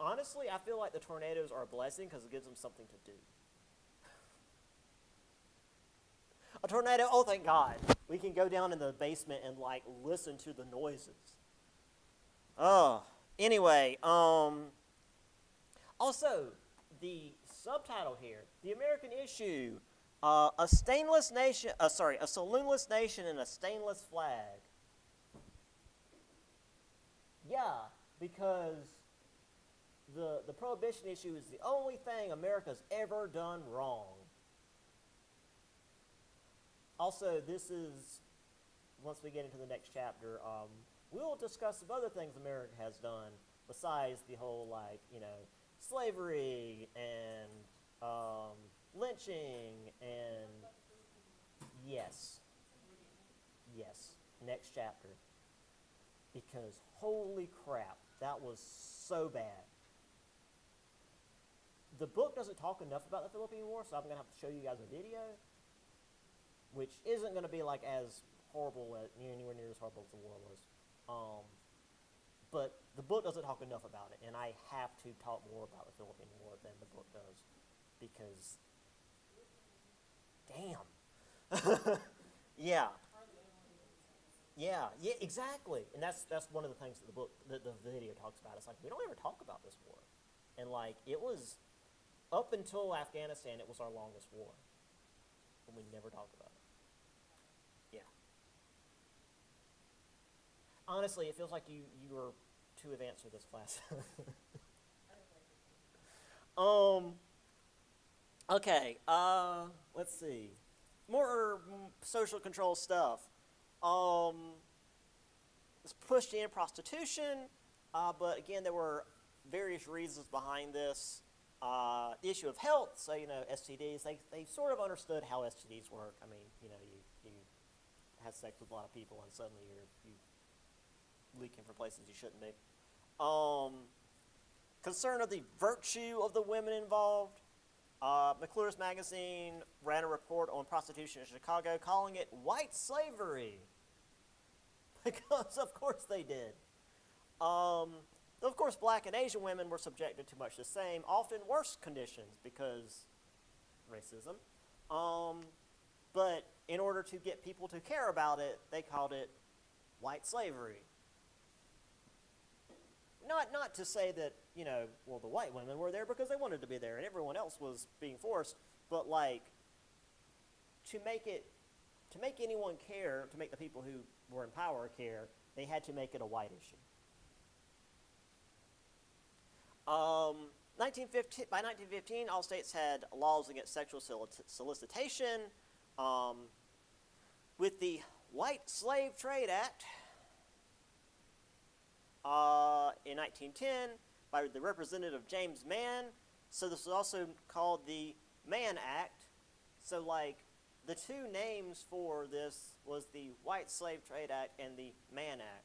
Honestly, I feel like the tornadoes are a blessing because it gives them something to do. A tornado, oh thank God. We can go down in the basement and like listen to the noises. Anyway, also, the subtitle here, the American issue, a saloonless nation and a stainless flag. Yeah, because the prohibition issue is the only thing America's ever done wrong. Also, this is, once we get into the next chapter, we'll discuss some other things America has done besides the whole, like, slavery and lynching and yes, next chapter. Because holy crap, that was so bad. The book doesn't talk enough about the Philippine War, so I'm going to have to show you guys a video, which isn't going to be like as horrible, anywhere near as horrible as the war was. But the book doesn't talk enough about it, and I have to talk more about the Philippine War than the book does, because, damn. Yeah, exactly. And that's one of the things that the book, the video talks about. It's like, we don't ever talk about this war. And like, it was, up until Afghanistan, it was our longest war. And we never talked about it. Yeah. Honestly, it feels like you were too advanced for this class. Okay, let's see. More social control stuff. It's pushed in prostitution. But again, there were various reasons behind this. The issue of health, so STDs, they sort of understood how STDs work. I mean, you have sex with a lot of people and suddenly you leaking from places you shouldn't be. Concern of the virtue of the women involved. McClure's magazine ran a report on prostitution in Chicago calling it white slavery. Because of course they did. Of course, black and Asian women were subjected to much the same, often worse conditions because racism. But in order to get people to care about it, they called it white slavery. Not to say that, the white women were there because they wanted to be there and everyone else was being forced, but to make anyone care, to make the people who were in power care, they had to make it a white issue. By 1915, all states had laws against sexual solicitation. With the White Slave Trade Act in 1910 by the Representative James Mann. So this was also called the Mann Act. So the two names for this was the White Slave Trade Act and the Mann Act.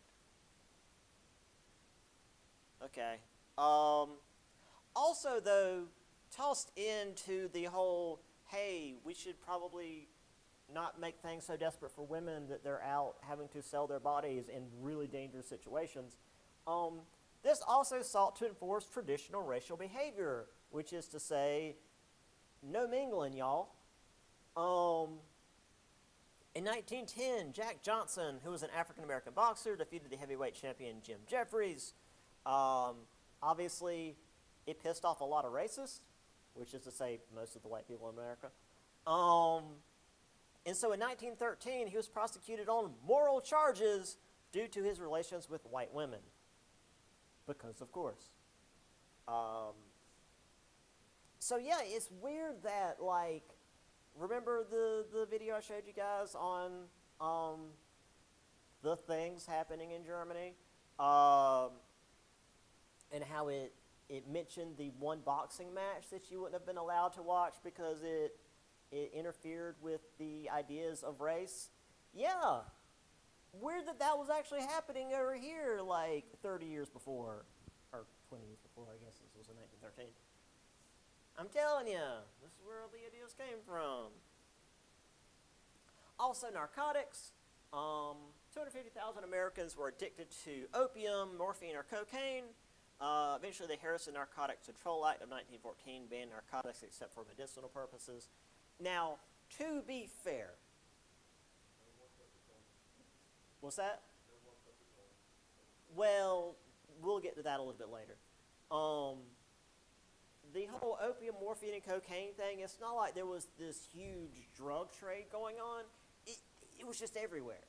Okay. Also, though, tossed into the whole, hey, we should probably not make things so desperate for women that they're out having to sell their bodies in really dangerous situations. This also sought to enforce traditional racial behavior, which is to say, no mingling, y'all. In 1910, Jack Johnson, who was an African-American boxer, defeated the heavyweight champion Jim Jeffries. Obviously, it pissed off a lot of racists, which is to say most of the white people in America. And so in 1913, he was prosecuted on moral charges due to his relations with white women. Because, of course. So yeah, it's weird that, remember the video I showed you guys on the things happening in Germany? And how it mentioned the one boxing match that you wouldn't have been allowed to watch because it interfered with the ideas of race? Yeah. Weird that was actually happening over here 30 years before, or 20 years before, I guess this was in 1913. I'm telling you, this is where all the ideas came from. Also narcotics. 250,000 Americans were addicted to opium, morphine, or cocaine. Eventually, the Harrison Narcotics Control Act of 1914 banned narcotics except for medicinal purposes. Now, to be fair, what's that? Well, we'll get to that a little bit later. The whole opium, morphine, and cocaine thing, it's not like there was this huge drug trade going on. It was just everywhere.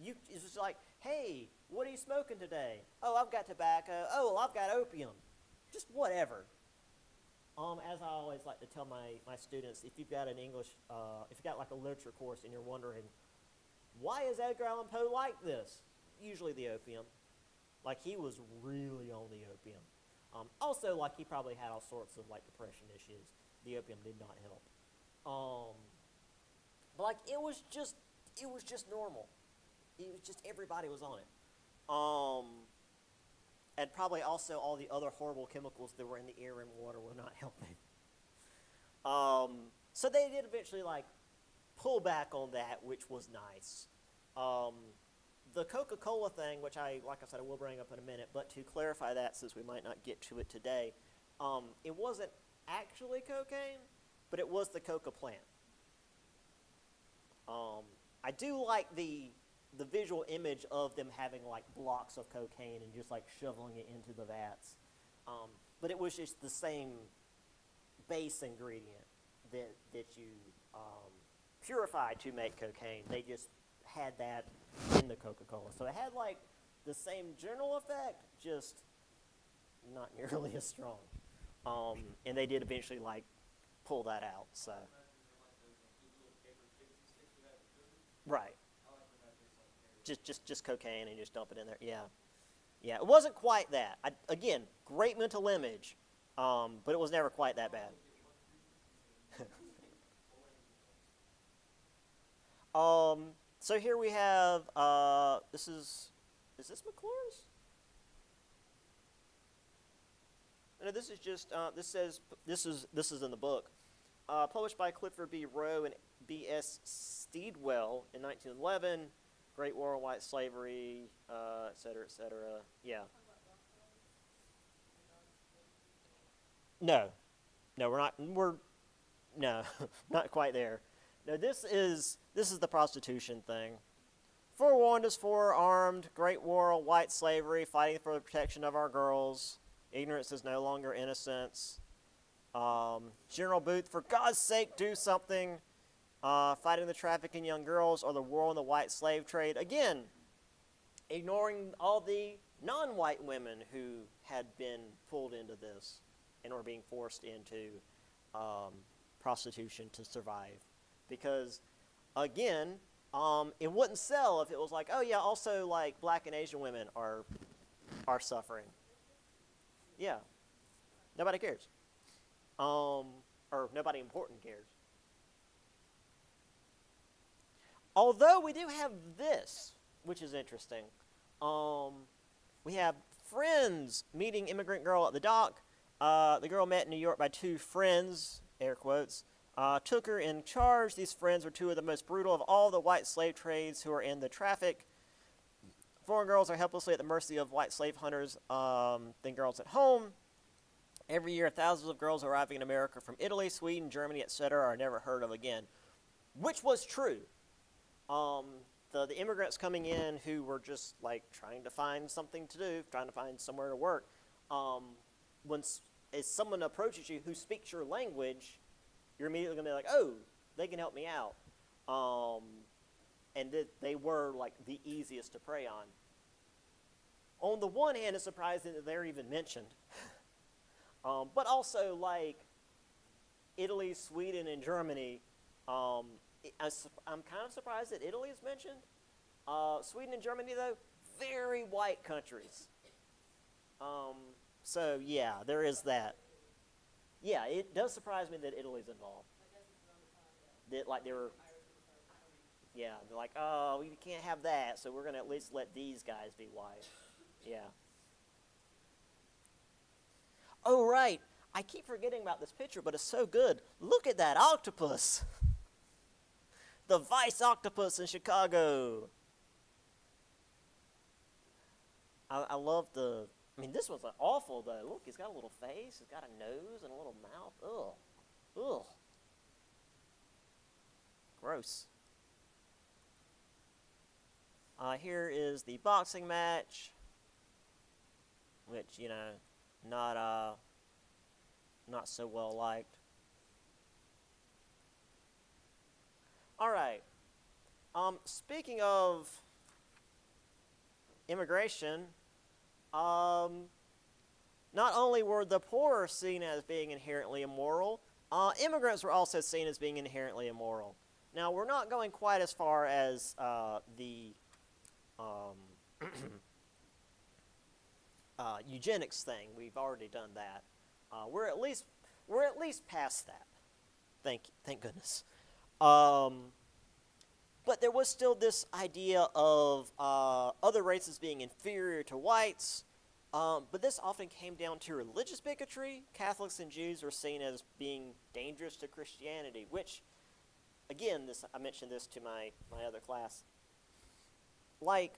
It was just like, hey, what are you smoking today? Oh, I've got tobacco. Oh, well, I've got opium. Just whatever. As I always like to tell my students, if you've got an English, if you've got a literature course and you're wondering, why is Edgar Allan Poe like this? Usually the opium. He was really on the opium. Also, he probably had all sorts of depression issues. The opium did not help. But it was just normal. It was just everybody was on it. And probably also all the other horrible chemicals that were in the air and water were not helping. So they did eventually pull back on that, which was nice. The Coca-Cola thing, which I said, I will bring up in a minute, but to clarify that, since we might not get to it today, it wasn't actually cocaine, but it was the coca plant. I do like the visual image of them having blocks of cocaine and just shoveling it into the vats. But it was just the same base ingredient that you purified to make cocaine. They just had that in the Coca-Cola. So it had the same general effect, just not nearly as strong. And they did eventually pull that out. So right. Just cocaine and just dump it in there. Yeah. Yeah, it wasn't quite that. Again, great mental image, but it was never quite that bad. So here we have, is this McClure's? No, this is just, this is in the book. Published by Clifford B. Rowe and B.S. Steedwell in 1911. Great War on White Slavery, et cetera, et cetera. Yeah. No, no, no, not quite there. No, this is the prostitution thing. Forewarned is forearmed. Great War on White Slavery, fighting for the protection of our girls. Ignorance is no longer innocence. General Booth, for God's sake, do something. Fighting the traffic in young girls or the war on the white slave trade. Again, ignoring all the non-white women who had been pulled into this and were being forced into prostitution to survive. Because, again, it wouldn't sell if it was like, oh yeah, also like black and Asian women are suffering. Yeah. Nobody cares. Or nobody important cares. Although we do have this, which is interesting. We have friends meeting immigrant girl at the dock. The girl met in New York by two friends, air quotes, took her in charge. These friends were two of the most brutal of all the white slave trades who are in the traffic. Foreign girls are helplessly at the mercy of white slave hunters than girls at home. Every year, thousands of girls arriving in America from Italy, Sweden, Germany, etc. are never heard of again, which was true. The immigrants coming in who were just like trying to find something to do, trying to find somewhere to work, as someone approaches you who speaks your language, you're immediately going to be like, oh, they can help me out. And they were like the easiest to prey on. On the one hand, it's surprising that they're even mentioned. But also, like, Italy, Sweden, and Germany, I'm kind of surprised that Italy is mentioned. Sweden and Germany, though, very white countries. So, yeah, there is that. Yeah, it does surprise me that Italy's involved. That, like, they were, yeah, they're like, oh, we can't have that, so we're going to at least let these guys be white. Yeah. Oh, right. I keep forgetting about this picture, but it's so good. Look at that octopus. The Vice Octopus in Chicago. I love this was awful, though. Look, he's got a little face. He's got a nose and a little mouth. Ugh. Ugh. Gross. Here is the boxing match, which, not so well liked. All right. Speaking of immigration, not only were the poor seen as being inherently immoral, immigrants were also seen as being inherently immoral. Now, we're not going quite as far as the eugenics thing. We've already done that. We're at least past that. Thank goodness. But there was still this idea of other races being inferior to whites. But this often came down to religious bigotry. Catholics and Jews were seen as being dangerous to Christianity, which, again, I mentioned this to my other class. Like,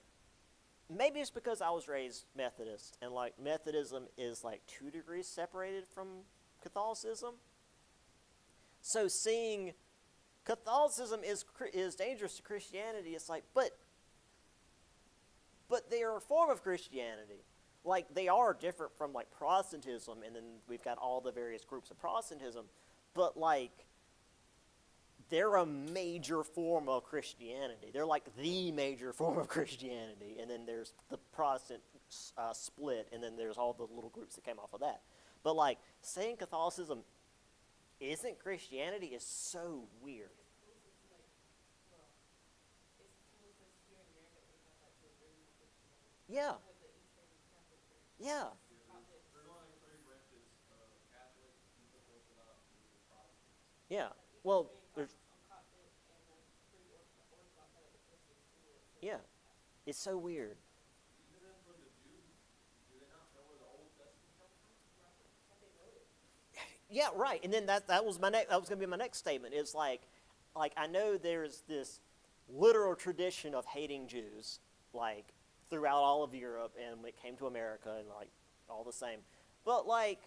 maybe it's because I was raised Methodist, and like Methodism is like 2 degrees separated from Catholicism. So seeing Catholicism is dangerous to Christianity, it's like, but they are a form of Christianity. Like, they are different from like Protestantism, and then we've got all the various groups of Protestantism, but like, they're a major form of Christianity. They're like the major form of Christianity. And then there's the Protestant split, and then there's all the little groups that came off of that. But like, saying Catholicism isn't Christianity is so weird. Yeah. Yeah. Yeah. Well, there's yeah. It's so weird. Yeah, right. And then that was going to be my next statement. Is like I know there's this literal tradition of hating Jews, like throughout all of Europe, and when it came to America, and like all the same. But like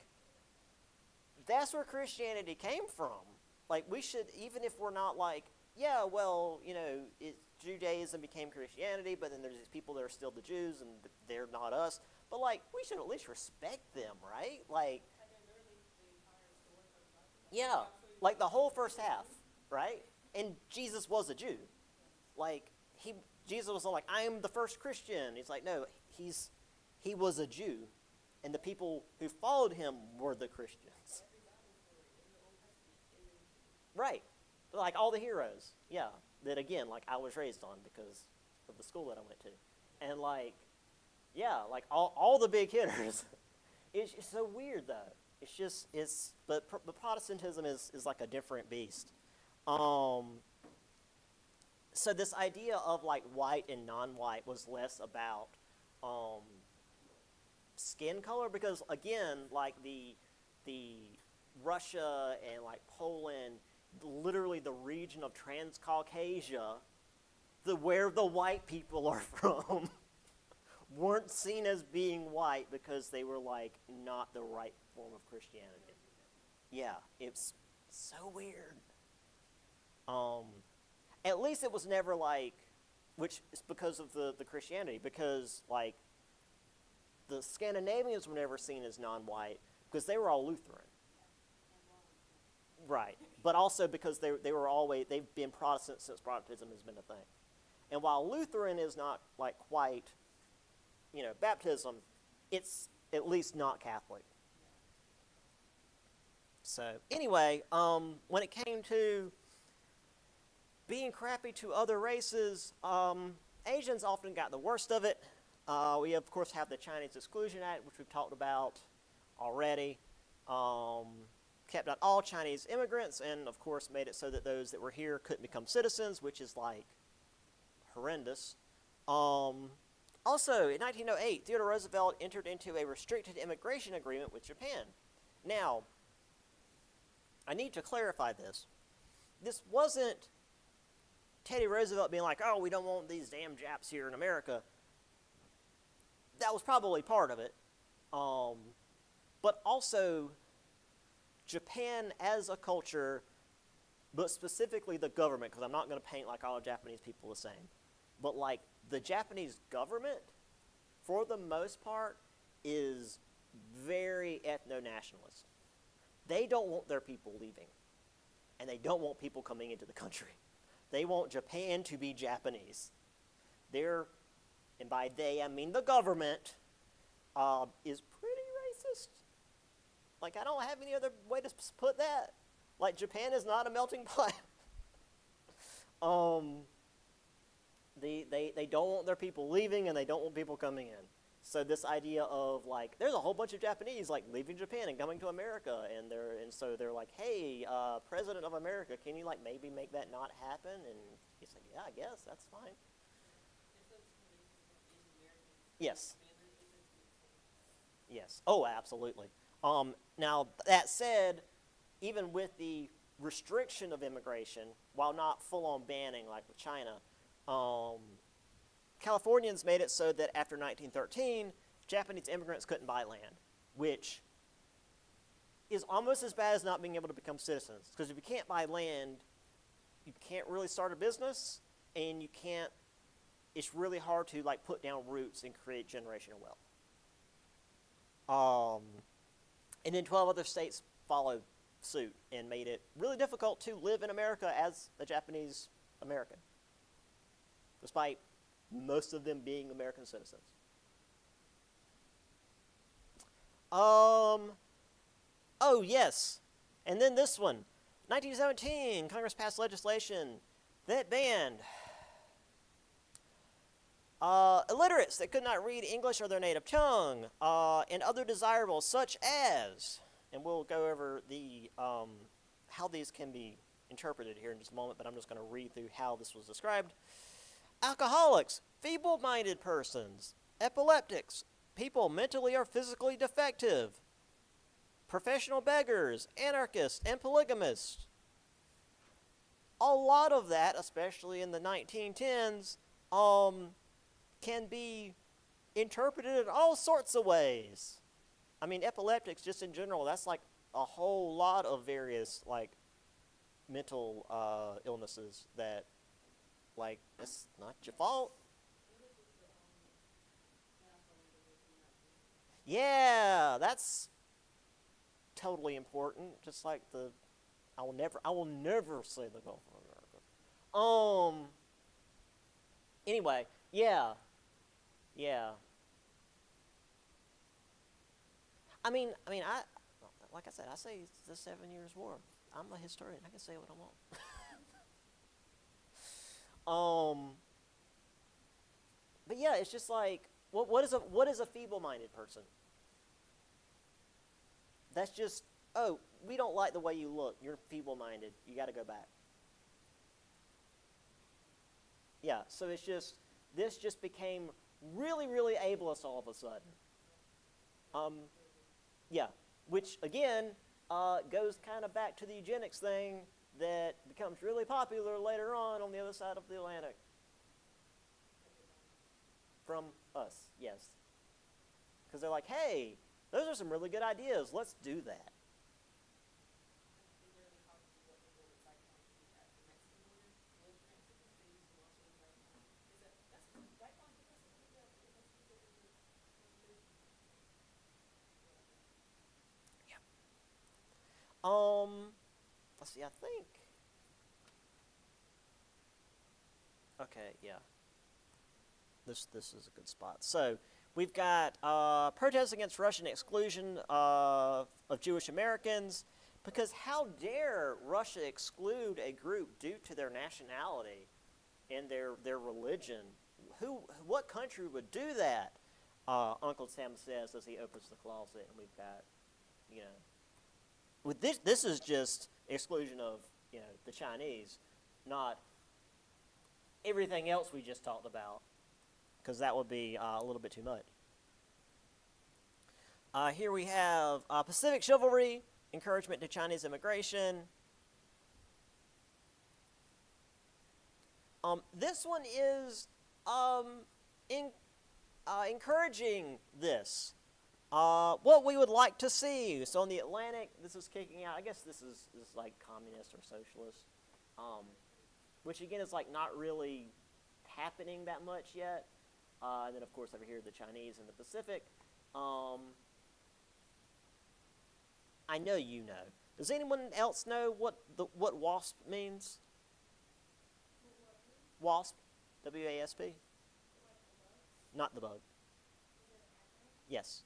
that's where Christianity came from. Like we should, even if we're not like, yeah, well, Judaism became Christianity, but then there's these people that are still the Jews, and they're not us. But like, we should at least respect them, right? Like, yeah, like the whole first half, right? And Jesus was a Jew. Like Jesus was like, I am the first Christian. He's like, no, he was a Jew, and the people who followed him were the Christians. Right. Like all the heroes. Yeah. That again, like I was raised on because of the school that I went to. And like, yeah, like all the big hitters. It's so weird though. But Protestantism is like a different beast. Um, so this idea of like white and non-white was less about um, skin color because again, like the Russia and like Poland, literally the region of Transcaucasia, where the white people are from, weren't seen as being white because they were like not the right form of Christianity. Yeah, it's so weird. Um, at least it was never like, which is because of the Christianity, because like the Scandinavians were never seen as non-white because they were all Lutheran. Right. But also because they've been Protestant since Protestantism has been a thing. And while Lutheran is not like quite, baptism, it's at least not Catholic. So anyway, when it came to being crappy to other races, Asians often got the worst of it. We of course have the Chinese Exclusion Act, which we've talked about already. Kept out all Chinese immigrants, and of course made it so that those that were here couldn't become citizens, which is like horrendous. Also, in 1908, Theodore Roosevelt entered into a restricted immigration agreement with Japan. Now, I need to clarify this. This wasn't Teddy Roosevelt being like, oh, we don't want these damn Japs here in America. That was probably part of it. But also, Japan as a culture, but specifically the government, because I'm not going to paint like all Japanese people the same, but like the Japanese government, for the most part, is very ethno-nationalist. They don't want their people leaving, and they don't want people coming into the country. They want Japan to be Japanese. And by they I mean the government, is pretty racist. Like, I don't have any other way to put that. Like, Japan is not a melting pot. They don't want their people leaving, and they don't want people coming in. So this idea of like, there's a whole bunch of Japanese like leaving Japan and coming to America, and so they're like, hey, President of America, can you like maybe make that not happen? And he's like, yeah, I guess that's fine. Yes. Yes. Oh, absolutely. Now, that said, even with the restriction of immigration, while not full-on banning like with China, Californians made it so that after 1913, Japanese immigrants couldn't buy land, which is almost as bad as not being able to become citizens. Because if you can't buy land, you can't really start a business, and it's really hard to like put down roots and create generational wealth. And then 12 other states followed suit and made it really difficult to live in America as a Japanese American, despite most of them being American citizens. Oh, yes. And then this one. 1917, Congress passed legislation that banned Illiterates that could not read English or their native tongue, and other desirables such as, and we'll go over the how these can be interpreted here in just a moment, but I'm just going to read through how this was described. Alcoholics, feeble-minded persons, epileptics, people mentally or physically defective, professional beggars, anarchists, and polygamists. A lot of that, especially in the 1910s, can be interpreted in all sorts of ways. I mean, epileptics, just in general, that's like a whole lot of various, like, mental illnesses that, like, it's not your fault. Yeah, that's totally important. Just like the, I will never say the Gulf of America. Anyway, yeah. I like I said, I say it's the 7 Years' War. I'm a historian. I can say what I want. But yeah, it's just like, what is a feeble-minded person? That's just, oh, we don't like the way you look. You're feeble-minded. You got to go back. Yeah, so it's just, this just became really, really ableist all of a sudden. Yeah, which again goes kind of back to the eugenics thing that becomes really popular later on the other side of the Atlantic. From us, yes. Because they're like, hey, those are some really good ideas. Let's do that. Let's see, I think. Okay, yeah. This is a good spot. So we've got protests against Russian exclusion of Jewish Americans, because how dare Russia exclude a group due to their nationality and their religion? What country would do that? Uncle Sam says as he opens the closet, and we've got, with this is just exclusion of the Chinese, not everything else we just talked about, because that would be a little bit too much. Here we have Pacific chivalry, encouragement to Chinese immigration. This one is encouraging this. What we would like to see. So in the Atlantic, this is kicking out. I guess this is like communist or socialist, which again is like not really happening that much yet. And then of course over here the Chinese and the Pacific. I know you know. Does anyone else know what WASP means? WASP, W-A-S-P. Not the bug. Yes.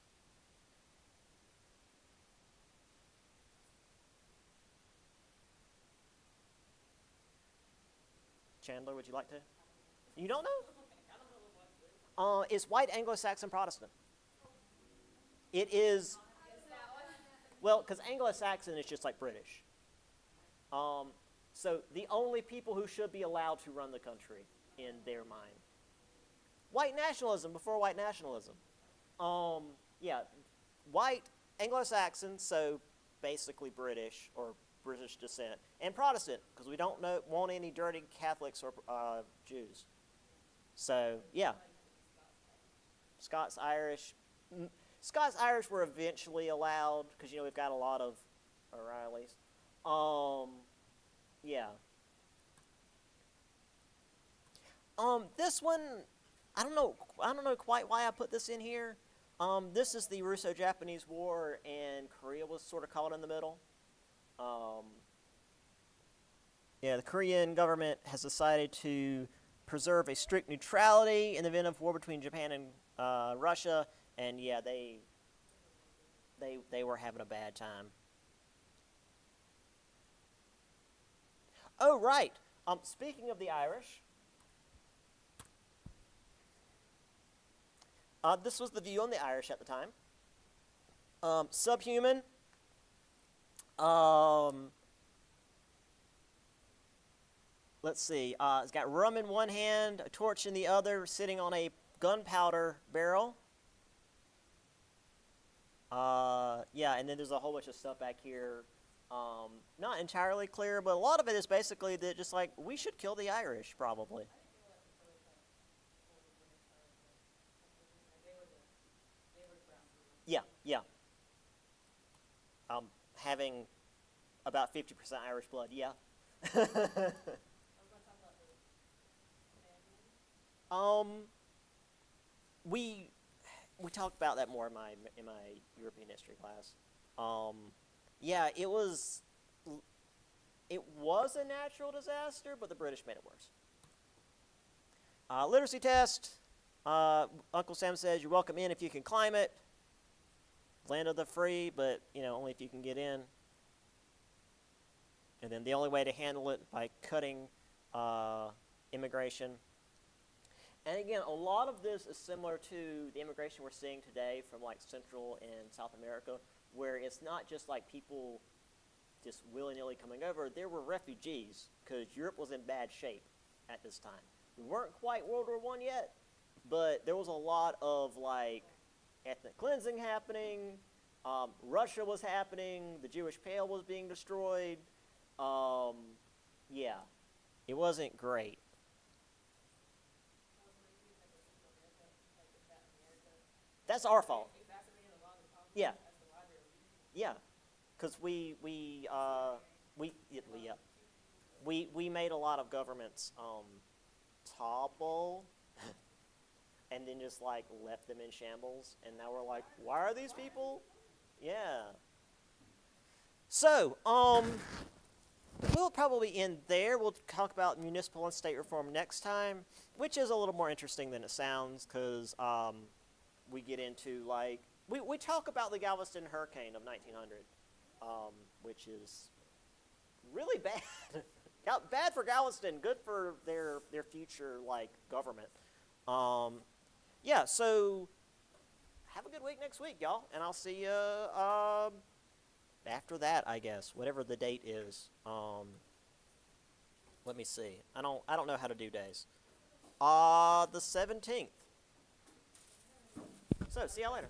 Chandler, would you like to? You don't know? It's white Anglo-Saxon Protestant. It is, well, because Anglo-Saxon is just like British. So the only people who should be allowed to run the country in their mind. White nationalism before white nationalism. Yeah, white Anglo-Saxon, so basically British or British descent, and Protestant, because we don't want any dirty Catholics or Jews. So, yeah. Scots, Irish. Scots, Irish were eventually allowed, because, we've got a lot of O'Reillys. Yeah. This one, I don't know quite why I put this in here. This is the Russo-Japanese War, and Korea was sort of caught in the middle. The Korean government has decided to preserve a strict neutrality in the event of war between Japan and Russia, and yeah, they were having a bad time. Oh, right. Speaking of the Irish, This was the view on the Irish at the time. Subhuman. Let's see. It's got rum in one hand, a torch in the other, sitting on a gunpowder barrel. Yeah, and then there's a whole bunch of stuff back here. Not entirely clear, but a lot of it is basically that just like, we should kill the Irish, probably. Yeah, yeah. Having about 50% Irish blood, yeah. Um, we we talked about that more in my European history class. Um, yeah, it was a natural disaster, but the British made it worse. Literacy test. Uncle Sam says you're welcome in if you can climb it. Land of the free, but only if you can get in. And then the only way to handle it by cutting immigration. And again, a lot of this is similar to the immigration we're seeing today from like Central and South America, where it's not just like people just willy-nilly coming over. There were refugees because Europe was in bad shape at this time. We weren't quite World War I yet, but there was a lot of like ethnic cleansing happening. Russia was happening. The Jewish Pale was being destroyed. Yeah, it wasn't great. That's our fault. Yeah, yeah, because yeah, we made a lot of governments topple, and then just like left them in shambles, and now we're like, why are these people? Yeah. So, we'll probably end there. We'll talk about municipal and state reform next time, which is a little more interesting than it sounds, because we get into like we talk about the Galveston hurricane of 1900, which is really bad. Bad for Galveston, good for their future like government. Yeah, so have a good week next week, y'all, and I'll see you after that, I guess, whatever the date is. Let me see. I don't know how to do days. The 17th. So, see y'all later.